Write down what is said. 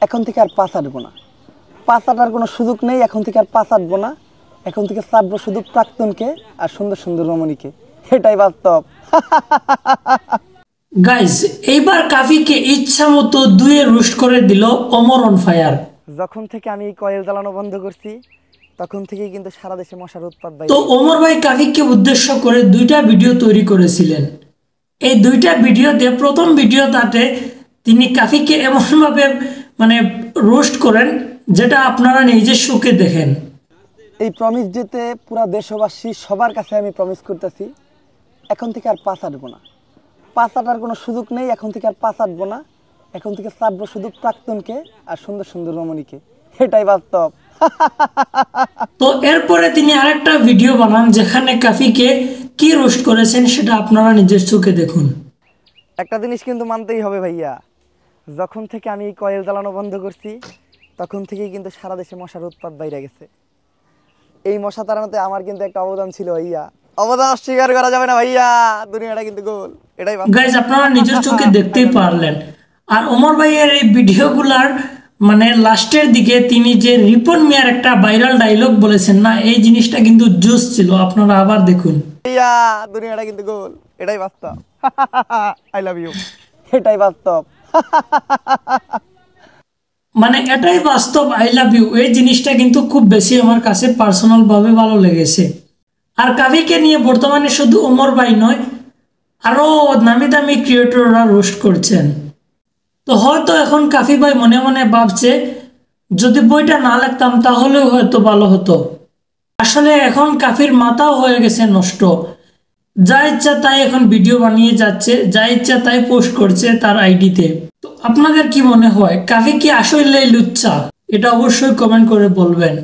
এখন থেকে আর পাস আটবো না। পাস আটার কোনো সুযোগ নেই। এখন থেকে আর পাস আটবো না। এখন থেকে চাটবো শুধু প্রাক্তনকে আর সুন্দর সুন্দর রমণীকে। এটাই বাস্তব। গাইস, এইবার কাফিকে ইচ্ছা মতো দুয়ে রোস্ট করে দিল ওমর অন ফায়ার। যখন থেকে আমি কয়েল জ্বালানো বন্ধ করছি তখন থেকেই কিন্তু সারা দেশে মশার উৎপাত তো বাইরে। ওমর ভাই কাফিকে উদ্দেশ্য করে দুইটা ভিডিও তৈরি করেছিলেন। এই দুইটা ভিডিওতে প্রথম ভিডিওটাতে তিনি কাফিকে এমনভাবে রোস্ট করেন যেটা আপনারা নিজের চোখে দেখেন। এই প্রমিস ডেতে পুরা দেশবাসী সবার কাছে আমি প্রমিস করতেছি, এখন থেকে আর পাস আটবো না। পাস আটার কোনো সুযোগ নেই। এখন থেকে আর পাস আটবো না। এখন থেকে চাটবো শুধু প্রাক্তনকে আর সুন্দর সুন্দর রমণীকে। এটাই বাস্তব। তো এরপরে তিনি আরেকটা ভিডিও বানান যেখানে কাফিকে কি রোস্ট করেছেন সেটা আপনারা নিজের চোখে দেখুন। একটা জিনিস কিন্তু মানতেই হবে ভাইয়া, যখন থেকে আমি কয়েল জ্বালানো বন্ধ করছি তখন থেকেই কিন্তু সারা দেশে মশার উৎপাত বাইরে গেছে। এই মশা তাড়ানোতে আমার কিন্তু একটা অবদান ছিল ভাইয়া। অবদান অস্বীকার করা যাবে না ভাইয়া। দুনিয়াটা কিন্তু গোল। এটাই গাইজ, আপনারা নিজের চোখে দেখতেই পারলেন। আর ওমর ভাইয়ের এই ভিডিওগুলার লাস্টের দিকে তিনি যে রিপন মিয়ার একটা ভাইরাল ডায়লগ বলেছেন না, এই জিনিসটা কিন্তু জোস ছিল। আপনারা আবার দেখুন। ভাইয়া, দুনিয়াটা কিন্তু গোল। এটাই বাস্তব। I love you. এটাই বাস্তব। এটাই বাস্তব, আই লাভ ইউ, এই জিনিসটা কিন্তু খুব বেশি আমার কাছে পার্সোনাল ভাবে ভালো লেগেছে। আর কাফিকে নিয়ে বর্তমানে শুধু ওমর ভাই নয়, আরো নামি দামি ক্রিয়েটররা রোস্ট করছেন। তো হয়তো এখন কাফি ভাই মনে মনে ভাবছে যদি বইটা না লিখতাম তাহলেও হয়তো ভালো হতো। আসলে এখন কাফির মাথাও হয়ে গেছে নষ্ট। যা ইচ্ছা তাই এখন ভিডিও বানিয়ে যাচ্ছে, যা ইচ্ছা তাই পোস্ট করছে তার আইডিতে। তো আপনাদের কি মনে হয়, কাফি কি আসলে লুচ্চা? এটা অবশ্যই কমেন্ট করে বলবেন।